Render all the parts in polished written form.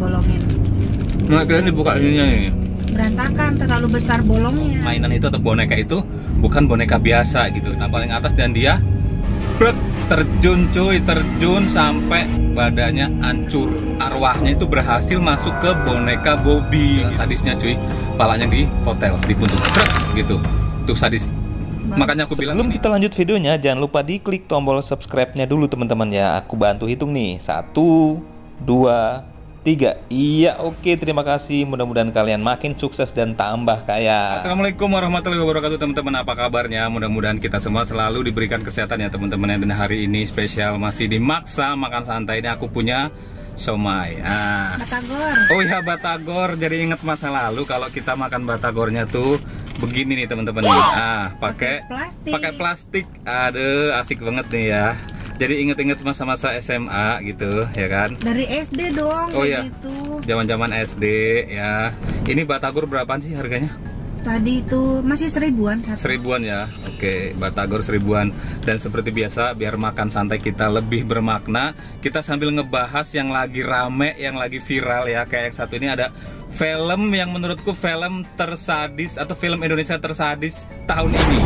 dibolongin. Nah, kalian dibuka ininya ini. Berantakan, terlalu besar bolongnya. Mainan itu atau boneka itu bukan boneka biasa gitu. Nah, paling atas dan dia terjun cuy, terjun sampai badannya hancur. Arwahnya itu berhasil masuk ke boneka Bobby. Sadisnya cuy, palanya di hotel, dibunuh. Gitu. Tuh sadis. Makanya aku bilang sebelum kita lanjut videonya, jangan lupa diklik tombol subscribe-nya dulu teman-teman ya. Aku bantu hitung nih. 1, 2, 3. Iya, oke, terima kasih. Mudah-mudahan kalian makin sukses dan tambah kaya. Assalamualaikum warahmatullahi wabarakatuh teman-teman. Apa kabarnya? Mudah-mudahan kita semua selalu diberikan kesehatan ya teman-teman. Dan hari ini spesial masih di Maksa Makan Santai. Ini aku punya somai. Batagor. Oh ya, batagor. Jadi ingat masa lalu kalau kita makan batagornya tuh begini nih teman-teman. Pakai plastik. Aduh, asik banget nih ya. Jadi inget-inget masa-masa SMA gitu ya kan. Dari SD doang. Oh ya, gitu. zaman-zaman SD ya. Ini batagor berapaan sih harganya? Tadi itu masih 1000-an. 1000-an ya. Oke, batagor 1000-an. Dan seperti biasa, biar makan santai kita lebih bermakna, kita sambil ngebahas yang lagi rame, yang lagi viral ya. Kayak yang satu ini ada film yang menurutku film tersadis atau film Indonesia tersadis tahun ini.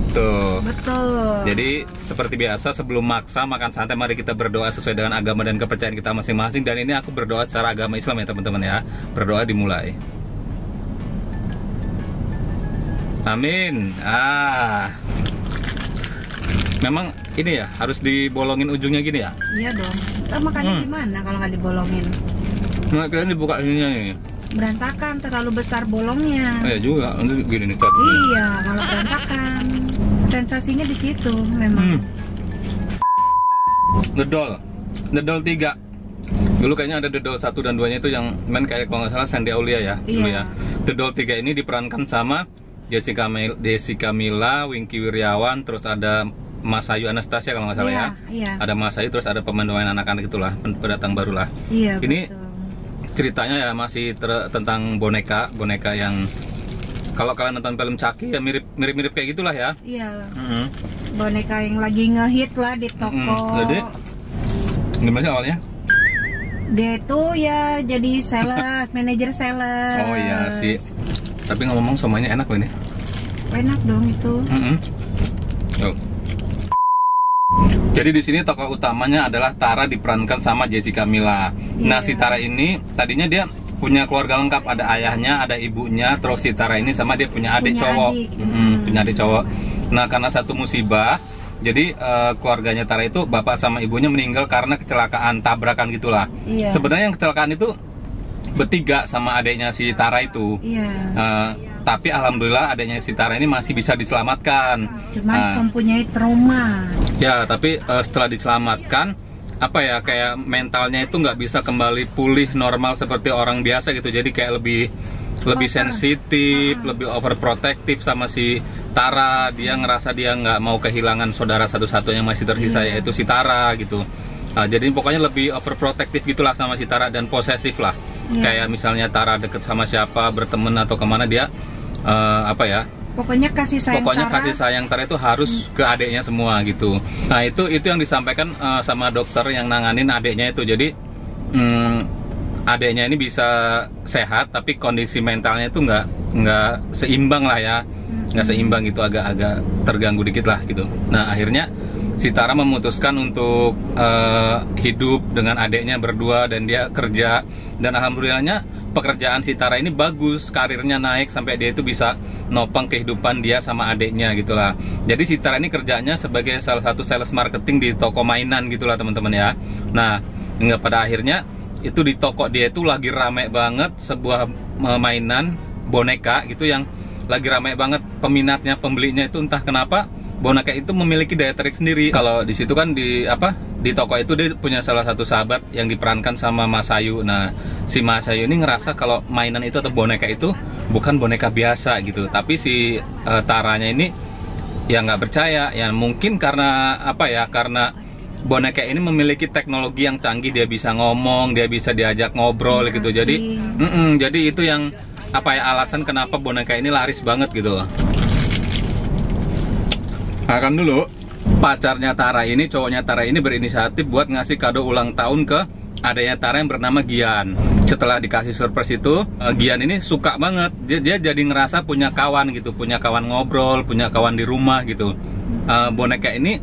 Tuh. Betul. Jadi seperti biasa sebelum maksa makan santai, mari kita berdoa sesuai dengan agama dan kepercayaan kita masing-masing. Dan ini aku berdoa secara agama Islam ya teman-teman ya. Berdoa dimulai. Amin. Memang ini ya harus dibolongin ujungnya gini ya? Iya dong. Kita makannya gimana kalau nggak dibolongin? Nah, kalian dibuka ininya ini. Berantakan, terlalu besar bolongnya. Ya juga, nanti gini nih cut. Iya, kalau berantakan. Sensasinya di situ memang. Dedol 3. Dulu kayaknya ada Dedol 1 dan 2-nya itu yang main kayak kalau nggak salah Sandy Aulia ya. Iya. Dulu ya. Dedol 3 ini diperankan sama Jessica Mila, Wingky Wiryawan, terus ada Mas Ayu Anastasia kalau nggak salah ya. Iya. Ada Mas Ayu, terus ada pemain-pemain anak-anak itulah, pendatang baru lah. Iya, ini betul. Ceritanya ya masih tentang boneka yang kalau kalian nonton film Chucky ya mirip kayak gitulah ya. Iya. Boneka yang lagi ngehit lah di toko. Jadi gimana awalnya? Dia itu ya jadi sales, manajer sales. Oh iya sih. Tapi ngomong somanya enak loh ini. Enak dong itu. Yo. Jadi di sini tokoh utamanya adalah Tara diperankan sama Jessica Mila. Nah, si Tara ini tadinya dia punya keluarga lengkap, ada ayahnya, ada ibunya, terus si Tara ini sama dia punya adik cowok. Punya adik cowok. Nah, karena satu musibah, jadi keluarganya Tara itu bapak sama ibunya meninggal karena kecelakaan, tabrakan gitulah. Iya. Sebenarnya yang kecelakaan itu bertiga sama adiknya si Tara itu. Iya. Tapi alhamdulillah adiknya si Tara ini masih bisa diselamatkan. Cuma mempunyai trauma. Ya, tapi setelah diselamatkan, apa ya, kayak mentalnya itu nggak bisa kembali pulih normal seperti orang biasa gitu. Jadi kayak lebih sensitif, lebih overprotective sama si Tara. Dia ngerasa dia nggak mau kehilangan saudara satu-satunya yang masih tersisa, yaitu si Tara gitu. Jadi pokoknya lebih overprotective gitulah sama si Tara dan posesif lah. Kayak misalnya Tara deket sama siapa, berteman atau kemana, dia Pokoknya kasih sayang Tara itu harus ke adiknya semua gitu. Nah itu yang disampaikan sama dokter yang nanganin adiknya itu. Jadi adiknya ini bisa sehat, tapi kondisi mentalnya itu nggak seimbang lah ya, nggak seimbang gitu, agak terganggu dikit lah gitu. Nah akhirnya si Tara memutuskan untuk hidup dengan adiknya berdua, dan dia kerja, dan alhamdulillahnya pekerjaan si Tara ini bagus, karirnya naik sampai dia itu bisa nopang kehidupan dia sama adiknya gitulah. Jadi si Tara ini kerjanya sebagai salah satu sales marketing di toko mainan gitulah teman-teman ya. Nah, hingga pada akhirnya itu di toko dia itu lagi rame banget sebuah mainan boneka gitu yang lagi rame banget peminatnya, pembelinya itu entah kenapa boneka itu memiliki daya tarik sendiri. Kalau di situ kan di toko itu dia punya salah satu sahabat yang diperankan sama Mas Ayu. Nah, si Mas Ayu ini ngerasa kalau mainan itu atau boneka itu bukan boneka biasa gitu. Tapi si Taranya ini ya nggak percaya. Ya mungkin karena karena boneka ini memiliki teknologi yang canggih, dia bisa ngomong, dia bisa diajak ngobrol gitu. Jadi itu yang alasan kenapa boneka ini laris banget gitu. Makan dulu. Pacarnya Tara ini, cowoknya Tara ini berinisiatif buat ngasih kado ulang tahun ke adanya Tara yang bernama Gian. Setelah dikasih surprise itu, Gian ini suka banget. Dia jadi ngerasa punya kawan gitu, punya kawan ngobrol, punya kawan di rumah gitu. Boneka ini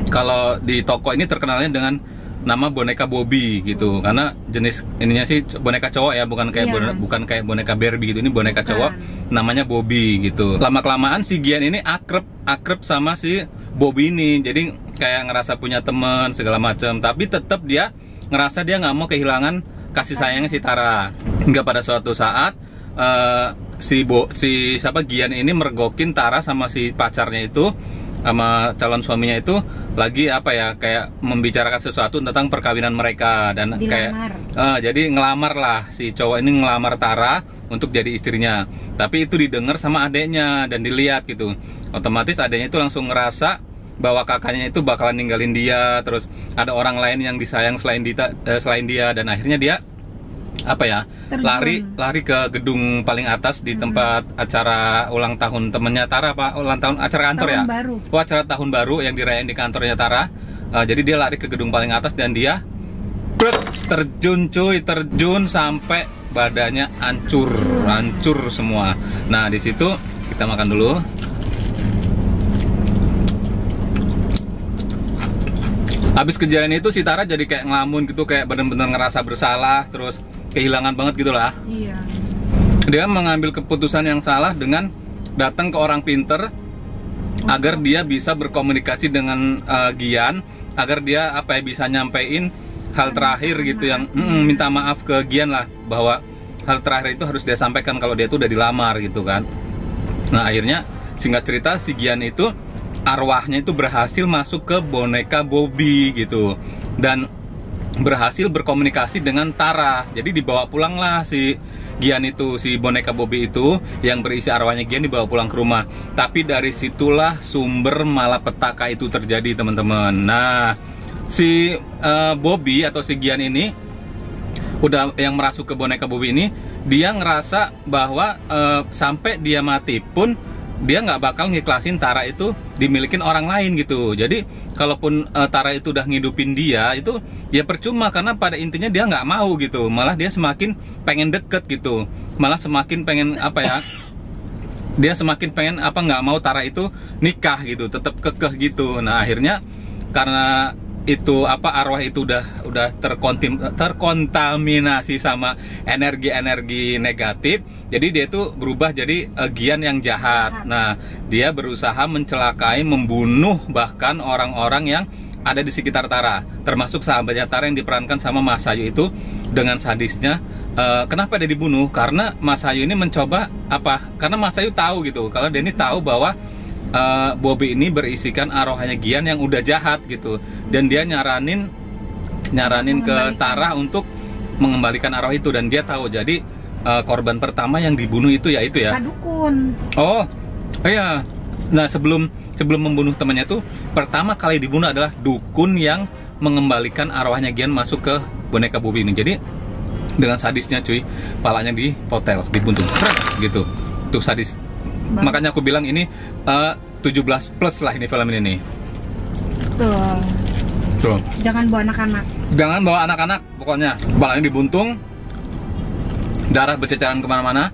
kalau di toko ini terkenalnya dengan nama boneka Bobby gitu, karena jenis ininya sih boneka cowok ya, bukan kayak boneka Barbie gitu. Ini boneka cowok, namanya Bobby gitu. Lama-kelamaan si Gian ini akrab sama si Bobby ini, jadi kayak ngerasa punya teman segala macam. Tapi tetap dia ngerasa dia nggak mau kehilangan kasih sayangnya si Tara. Hingga pada suatu saat si Gian ini mergokin Tara sama si pacarnya itu, sama calon suaminya itu lagi kayak membicarakan sesuatu tentang perkawinan mereka dan jadi ngelamar lah, si cowok ini ngelamar Tara untuk jadi istrinya. Tapi itu didengar sama adeknya dan dilihat gitu. Otomatis adeknya itu langsung ngerasa bahwa kakaknya itu bakalan ninggalin dia, terus ada orang lain yang disayang selain dia, dan akhirnya dia lari ke gedung paling atas di tempat acara ulang tahun temennya Tara, ulang tahun acara kantor ya? Acara tahun baru yang dirayain di kantornya Tara. Jadi dia lari ke gedung paling atas dan dia terjun sampai badannya hancur semua. Nah, di situ kita makan dulu. Habis kejadian itu si Tara jadi kayak ngelamun gitu, kayak bener-bener ngerasa bersalah, terus kehilangan banget gitu lah. Iya. Dia mengambil keputusan yang salah dengan datang ke orang pinter agar dia bisa berkomunikasi dengan Gian, agar dia bisa nyampein hal terakhir gitu, yang minta maaf ke Gian lah, bahwa hal terakhir itu harus dia sampaikan kalau dia tuh udah dilamar gitu kan. Nah, akhirnya singkat cerita si Gian itu arwahnya itu berhasil masuk ke boneka Bobby gitu, dan berhasil berkomunikasi dengan Tara. Jadi dibawa pulang lah si Gian itu, si boneka Bobby itu yang berisi arwahnya Gian dibawa pulang ke rumah. Tapi dari situlah sumber malapetaka itu terjadi, teman-teman. Nah, si Bobby atau si Gian ini udah yang merasuk ke boneka Bobby ini, dia ngerasa bahwa sampai dia mati pun dia nggak bakal ngiklasin Tara itu dimilikin orang lain gitu. Jadi kalaupun Tara itu udah ngidupin dia, itu ya percuma, karena pada intinya dia nggak mau gitu. Malah dia semakin pengen deket gitu, malah semakin pengen dia semakin pengen nggak mau Tara itu nikah gitu, tetap kekeh gitu. Nah, akhirnya karena itu arwah itu udah terkontaminasi sama energi-energi negatif, jadi dia itu berubah jadi Gian yang jahat. Nah, dia berusaha mencelakai, membunuh bahkan orang-orang yang ada di sekitar Tara, termasuk sahabatnya Tara yang diperankan sama Mas Hayu itu dengan sadisnya. Kenapa dia dibunuh? Karena Mas Hayu ini mencoba karena Mas Hayu tahu gitu, kalau dia ini tahu bahwa Bobby ini berisikan arwahnya Gian yang udah jahat gitu, dan dia nyaranin ke Tara untuk mengembalikan arwah itu, dan dia tahu jadi korban pertama yang dibunuh itu ya Dukun. Oh iya. Nah, sebelum membunuh temannya tuh, pertama kali dibunuh adalah dukun yang mengembalikan arwahnya Gian masuk ke boneka Bobby ini. Jadi dengan sadisnya cuy, palanya dipotel, dibuntung gitu. Tuh sadis. Makanya aku bilang ini 17 plus lah ini film ini nih. Tuh. Jangan bawa anak-anak. Jangan bawa anak-anak, pokoknya. Palanya dibuntung, darah berceceran kemana-mana,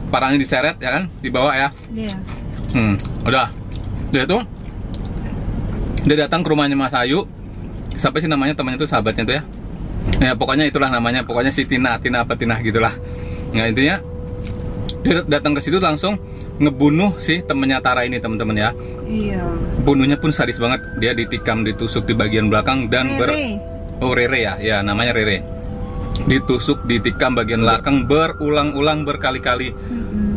parangnya diseret ya kan, dibawa ya. Iya. Udah. Dia tuh, dia datang ke rumahnya Mas Hayu. Siapa sih namanya temannya tuh, sahabatnya tuh ya? Ya pokoknya itulah namanya, pokoknya si Tina gitulah. Nah, intinya dia datang ke situ langsung ngebunuh si temennya Tara ini, teman-teman ya. Iya. Bunuhnya pun sadis banget. Dia ditikam, ditusuk di bagian belakang dan Rere ya, namanya Rere. Ditusuk, ditikam bagian belakang berulang-ulang berkali-kali.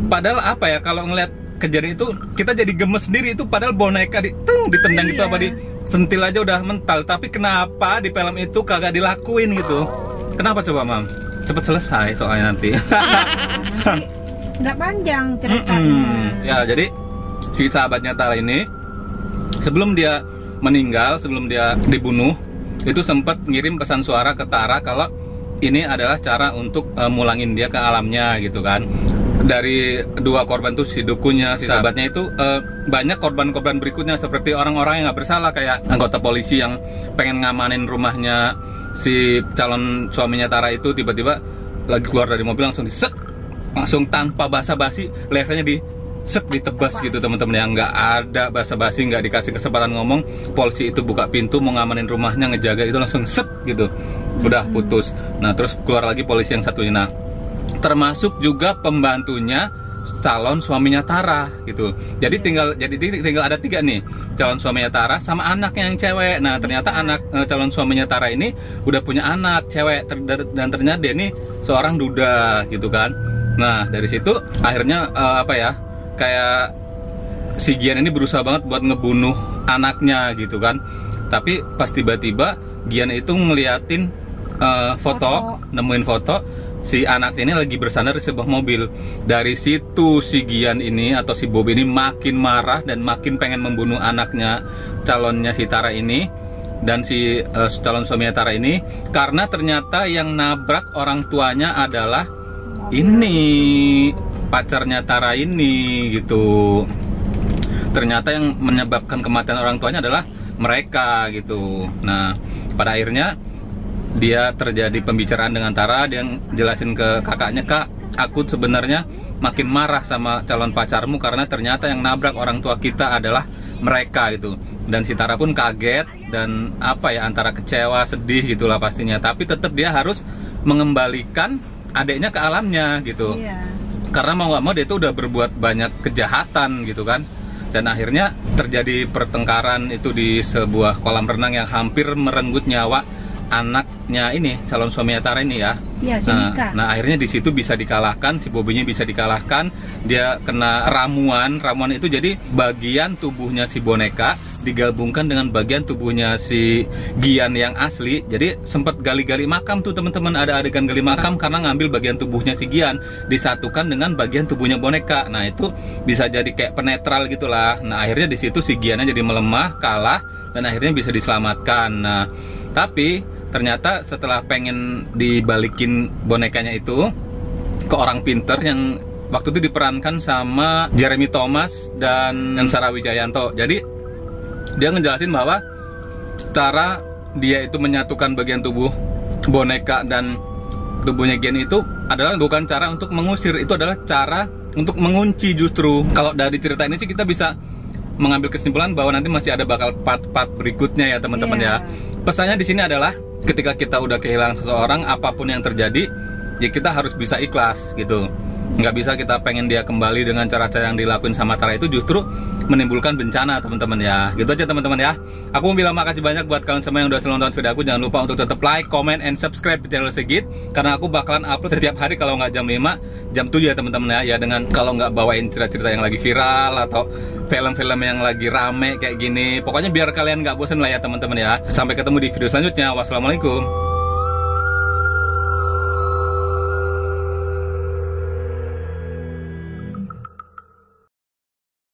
Padahal kalau ngeliat kejadian itu kita jadi gemes sendiri, itu padahal boneka ditendang gitu, disentil aja udah mental. Tapi kenapa di film itu kagak dilakuin gitu? Kenapa coba, Mam? Cepet selesai soalnya nanti. Nggak panjang ceritanya. Ya, jadi si sahabatnya Tara ini sebelum dia meninggal, sebelum dia dibunuh, itu sempat ngirim pesan suara ke Tara kalau ini adalah cara untuk mulangin dia ke alamnya gitu kan. Dari dua korban tuh, si dukunnya, si sahabatnya itu, banyak korban-korban berikutnya seperti orang-orang yang nggak bersalah, kayak anggota polisi yang pengen ngamanin rumahnya si calon suaminya Tara itu tiba-tiba lagi keluar dari mobil langsung langsung tanpa basa-basi lehernya ditebas gitu teman-teman, yang nggak ada basa-basi, nggak dikasih kesempatan ngomong. Polisi itu buka pintu mau ngamanin rumahnya, ngejaga itu langsung gitu, udah putus. Nah terus keluar lagi polisi yang satunya, nah termasuk juga pembantunya calon suaminya Tara gitu. Jadi tinggal ada 3 nih, calon suaminya Tara sama anaknya yang cewek. Nah ternyata anak calon suaminya Tara ini udah punya anak cewek dan ternyata dia ini seorang duda gitu kan. Nah dari situ akhirnya kayak si Gian ini berusaha banget buat ngebunuh anaknya gitu kan. Tapi pas tiba-tiba Gian itu ngeliatin nemuin foto si anak ini lagi bersandar di sebuah mobil. Dari situ si Gian ini atau si Bob ini makin marah dan makin pengen membunuh anaknya calonnya si Tara ini dan si calon suaminya Tara ini, karena ternyata yang nabrak orang tuanya adalah ini pacarnya Tara ini gitu. Ternyata yang menyebabkan kematian orang tuanya adalah mereka gitu. Nah pada akhirnya dia terjadi pembicaraan dengan Tara, dia jelasin ke kakaknya, "Kak, aku sebenarnya makin marah sama calon pacarmu karena ternyata yang nabrak orang tua kita adalah mereka," gitu. Dan si Tara pun kaget dan antara kecewa, sedih gitulah pastinya. Tapi tetap dia harus mengembalikan adiknya ke alamnya gitu. Karena mau nggak mau dia tuh udah berbuat banyak kejahatan gitu kan. Dan akhirnya terjadi pertengkaran itu di sebuah kolam renang yang hampir merenggut nyawa anaknya ini, calon suaminya Tara ini ya. Nah akhirnya di situ bisa dikalahkan, si Bobinya bisa dikalahkan. Dia kena ramuan itu jadi bagian tubuhnya si boneka digabungkan dengan bagian tubuhnya si Gian yang asli. Jadi sempat gali-gali makam tuh teman-teman, ada adegan gali makam karena ngambil bagian tubuhnya si Gian disatukan dengan bagian tubuhnya boneka. Nah itu bisa jadi kayak penetral gitulah. Nah akhirnya di situ si Giannya jadi melemah, kalah dan akhirnya bisa diselamatkan. Nah tapi ternyata setelah pengen dibalikin bonekanya itu ke orang pinter yang waktu itu diperankan sama Jeremy Thomas dan Sarah Wijayanto. Jadi dia ngejelasin bahwa cara dia itu menyatukan bagian tubuh boneka dan tubuhnya Gian itu adalah bukan cara untuk mengusir, itu adalah cara untuk mengunci justru. Kalau dari cerita ini sih kita bisa mengambil kesimpulan bahwa nanti masih ada bakal part-part berikutnya ya teman-teman ya. Pesannya di sini adalah ketika kita udah kehilangan seseorang, apapun yang terjadi, ya kita harus bisa ikhlas gitu. Nggak bisa kita pengen dia kembali dengan cara-cara yang dilakuin sama Tara, itu justru menimbulkan bencana teman-teman ya. Gitu aja teman-teman ya. Aku mau bilang makasih banyak buat kalian semua yang udah selalu nonton video aku. Jangan lupa untuk tetap like, comment, and subscribe di channel Sigit, karena aku bakalan upload setiap hari kalau nggak jam 5, jam 7 ya teman-teman ya. Ya dengan kalau nggak bawain cerita-cerita yang lagi viral atau film-film yang lagi rame kayak gini. Pokoknya biar kalian nggak bosan lah ya teman-teman ya. Sampai ketemu di video selanjutnya. Wassalamualaikum.